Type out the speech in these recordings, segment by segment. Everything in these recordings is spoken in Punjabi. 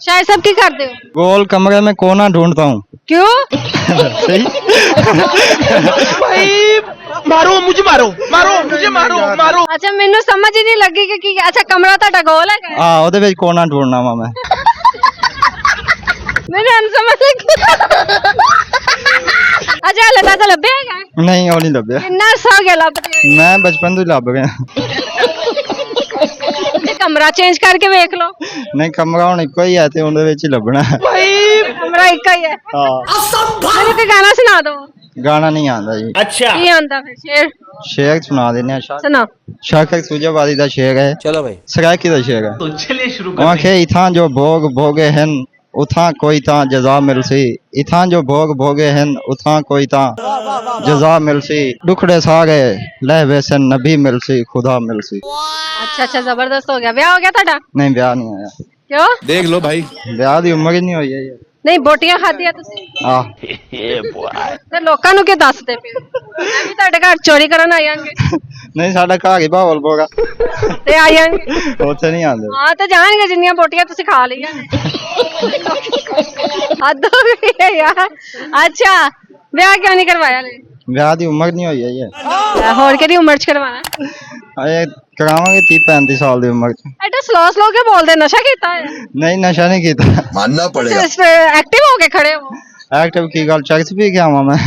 शायर साहब की करते हो? गोल कमरे में कोना ढूंढता हूँ। क्यों? सही। भाई मारो मुझे, मारो मारो मुझे, मारो मारो। अच्छा मैनू समझ ही नहीं लगी कि अच्छा कमरा ਤੁਹਾਡਾ ਗੋਲ ਹੈ हाँ ਉਹਦੇ ਵਿੱਚ ਕੋਨਾ ढूंढना वा मैं। ਮੈਨੂੰ ਅਨਸਮਝ ਲੱਗੀ। अच्छा हले तक ਲੱਭਿਆ ਹੈਗਾ? नहीं वो नहीं ਲੱਭਿਆ। ਕਿੰਨਾ ਅਰਸਾ ਹੋ ਗਿਆ ਲੱਭਦੇ? मैं बचपन ਤੋਂ ਹੀ ਲੱਭ ਗਿਆ। ਤੇ ਕਮਰਾ ਚੇਂਜ ਕਰਕੇ ਵੇਖ ਲਓ। नहीं कमरा ਹੁਣ ਇੱਕੋ ਹੀ ਹੈ ਤੇ ਉਹਦੇ ਵਿੱਚ ਹੀ ਲੱਭਣਾ ਹੈ। ਕਮਰਾ ਇੱਕ ਹੀ ਹੈ। ਹਾਂ ਮੈਨੂੰ ਕੋਈ ਗਾਣਾ ਸੁਣਾ ਦਿਓ। ਗਾਣਾ ਨਹੀਂ ਆਉਂਦਾ ਜੀ। अच्छा ਕੀ ਆਉਂਦਾ ਫਿਰ ਸ਼ੇਰ ਸ਼ੇਰ ਸੁਣਾ ਦਿੰਦੇ ਆ। ਸੁਣਾ। ਸ਼ਾਕਰ ਸੂਜਾਵਾਦੀ ਦਾ ਸ਼ੇਰ ਹੈ। चलो भाई ਸਰਾਇਕੀ ਦਾ ਸ਼ੇਰ ਹੈ। तो चलिए शुरू ਉਹ ਆਖੇ ਇਥਾਂ ਜੋ ਭੋਗ ਭੋਗੇ ਹਨ ਉਥਾਂ ਕੋਈ ਤਾਂ ਜਜ਼ਾ ਮਿਲਸੀ। ਇਥਾਂ ਜੋ ਭੋਗ ਭੋਗੇ ਹਨ ਉਥਾਂ ਕੋਈ ਤਾਂ ਜਜ਼ਾ ਮਿਲਸੀ। ਦੁਖੜੇ ਸਾਰੇ ਲੈ ਵੈਸਨ ਨਬੀ ਮਿਲਸੀ ਖੁਦਾ ਮਿਲਸੀ। ਅੱਛਾ ਅੱਛਾ ਜ਼ਬਰਦਸਤ ਹੋ ਗਿਆ। ਵਿਆਹ ਹੋ ਗਿਆ ਤੁਹਾਡਾ? ਨਹੀਂ ਵਿਆਹ ਨਹੀਂ ਆਇਆ। ਕਿਉਂ? देख लो भाई। ਵਿਆਹ ਦੀ ਉਮਰ ਹੀ ਨਹੀਂ ਹੋਈ ਹੈ ਯਾਰ। ਨਹੀਂ ਬੋਟੀਆਂ ਖਾਧੀਆਂ ਤੁਸੀਂ? ਆਹ ਤੇ ਲੋਕਾਂ ਨੂੰ ਕੀ ਦੱਸਦੇ ਪਏ ਹੋ? ਮੈਂ ਵੀ ਤੁਹਾਡੇ ਘਰ ਚੋਰੀ ਕਰਨ ਆ ਜਾਵਾਂਗੇ ਨਹੀਂ ਸਾਡਾ ਘਰ ਹੀ ਬਾਵਲ ਬੋਗਾ ਤੇ ਆ ਜਾਵਾਂਗੇ। ਉੱਥੇ ਨਹੀਂ ਆਉਂਦੇ। ਹਾਂ ਤੇ ਜਾਣਗੇ ਜਿੰਨੀਆਂ ਬੋਟੀਆਂ ਤੁਸੀਂ ਖਾ ਲਈਆਂ ਨੇ। ਹੱਦ ਹੋ ਗਈ ਹੈ ਯਾਰ। ਅੱਛਾ ਵਿਆਹ ਕਿਉਂ ਨਹੀਂ ਕਰਵਾਇਆ ਲੈ? ਵਿਆਹ ਦੀ ਉਮਰ ਨਹੀਂ ਹੋਈ ਹੈ ਯਾਰ। ਹੋਰ ਕਿਹਦੀ ਉਮਰ ਚ ਕਰਵਾਣਾ? ਅਜੇ ਕਰਾਵਾਂਗੇ 30-35 ਸਾਲ ਦੀ ਉਮਰ ਚ। ਐਡਾ ਸਲੋ ਕੇ ਬੋਲਦੇ। ਨਸ਼ਾ ਕੀਤਾ ਹੈ? ਨਹੀਂ ਨਸ਼ਾ ਨਹੀਂ ਕੀਤਾ। मानना पड़ेगा। ਐਕਟਿਵ ਹੋ ਕੇ ਖੜੇ ਹੋ। ਐਕਟਿਵ ਕੀ ਗੱਲ ਚਰਚ ਵੀ ਗਿਆ ਵਾਂ ਮੈਂ।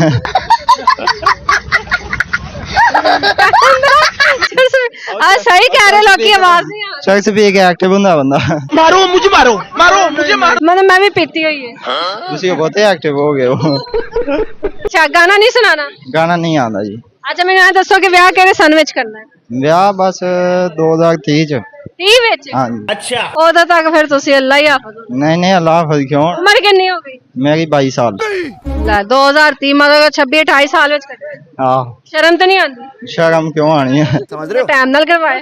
ਆ ਸਹੀ ਕਹਿ ਰਹੇ ਲੋਕੀ ਆਵਾਜ਼ ਨਹੀਂ ਆ ਚਰਚ ਵੀ ਕੇ ਐਕਟਿਵ ਹੁੰਦਾ ਬੰਦਾ। मारो मुझे, मारो मारो मुझे, मारो। ਮਤਲਬ ਮੈਂ ਵੀ ਪੀਤੀ ਹੋਈ ਹੈ। ਤੁਸੀਂ ਬਹੁਤੇ ਐਕਟਿਵ ਹੋ ਗਏ ਹੋ। ਅੱਛਾ ਗਾਣਾ ਨਹੀਂ ਸੁਣਾਣਾ? ਗਾਣਾ ਨਹੀਂ ਆਉਂਦਾ ਜੀ। ਅੱਛਾ ਮੈਨੂੰ ਇਹ ਦੱਸੋ ਕਿ ਵਿਆਹ ਕਿਹੜੇ ਸਨ ਵਿੱਚ ਕਰਨਾ ਹੈ? ਵਿਆਹ ਬਸ 2030 ਚ। 30 ਵਿੱਚ? ਹਾਂਜੀ। अच्छा ਉਦੋਂ ਤੱਕ ਫਿਰ ਤੁਸੀਂ ਅੱਲਾ ਹੀ ਹਾਫਿਜ਼ ਹੋ। ਨਹੀਂ ਨਹੀਂ ਅੱਲਾਹ ਹਾਫਿਜ਼ ਕਿਉਂ। ਉਮਰ ਕਿੰਨੀ ਹੋ ਗਈ? ਮੇਰੀ 22 ਸਾਲ। ਲੈ 2030 ਮਤਲਬ 26-28 ਸਾਲ ਵਿੱਚ ਕੱਢਿਆ। ਆਹ ਸ਼ਰਮ ਤਾਂ ਨਹੀਂ ਆਉਂਦੀ? ਸ਼ਰਮ ਕਿਉਂ ਆਣੀ ਹੈ। ਟਾਈਮ ਨਾਲ ਕਰਵਾਏ।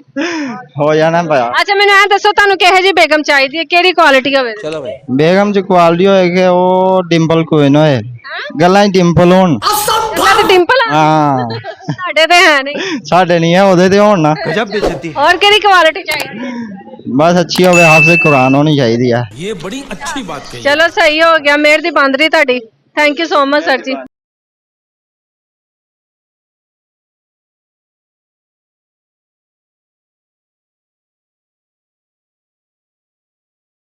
ਹੋ ਜਾਣਾ ਪਿਆ। ਅੱਛਾ ਮੈਨੂੰ ਇਹ ਦੱਸੋ ਤੁਹਾਨੂੰ ਕਿਹੋ ਜਿਹੀ ਬੇਗਮ ਚਾਹੀਦੀ ਹੈ? ਕਿਹੜੀ ਕੁਆਲਿਟੀ ਹੋਵੇ? चलो भाई ਬੇਗਮ ਚ ਕੁਆਲਿਟੀ ਹੋਏ ਕਿ ਉਹ ਡਿੰਪਲ ਕੋਈ ਨਾ ਹੋਏ। ਗੱਲਾਂ ਹੀ ਡਿੰਪਲ ਹੋਣ। ਇਹਨਾਂ ਤੇ ਡਿੰਪਲ ਆ? ਹਾਂ ਸਾਡੇ ਤੇ ਹੈ ਨਹੀਂ। ਸਾਡੇ ਨਹੀਂ ਹੈ ਉਹਦੇ ਤੇ ਹੋਣ ਨਾ। गजब बेइज्जती। ਹੋਰ ਕਿਹੜੀ ਕੁਆਲਿਟੀ ਚਾਹੀਦੀ ਹੈ? ਬਸ ਅੱਛੀ ਹੋਵੇ ਹਾਫਿਜ਼ ਕੁਰਾਨ ਹੋਣੀ ਚਾਹੀਦੀ ਹੈ। ये बड़ी अच्छी बात कही। ਚਲੋ ਸਹੀ ਹੋ ਗਿਆ। ਮਿਹਰ ਦੀ ਬੰਦਰੀ ਤੁਹਾਡੀ। Thank you so much sir ਜੀ।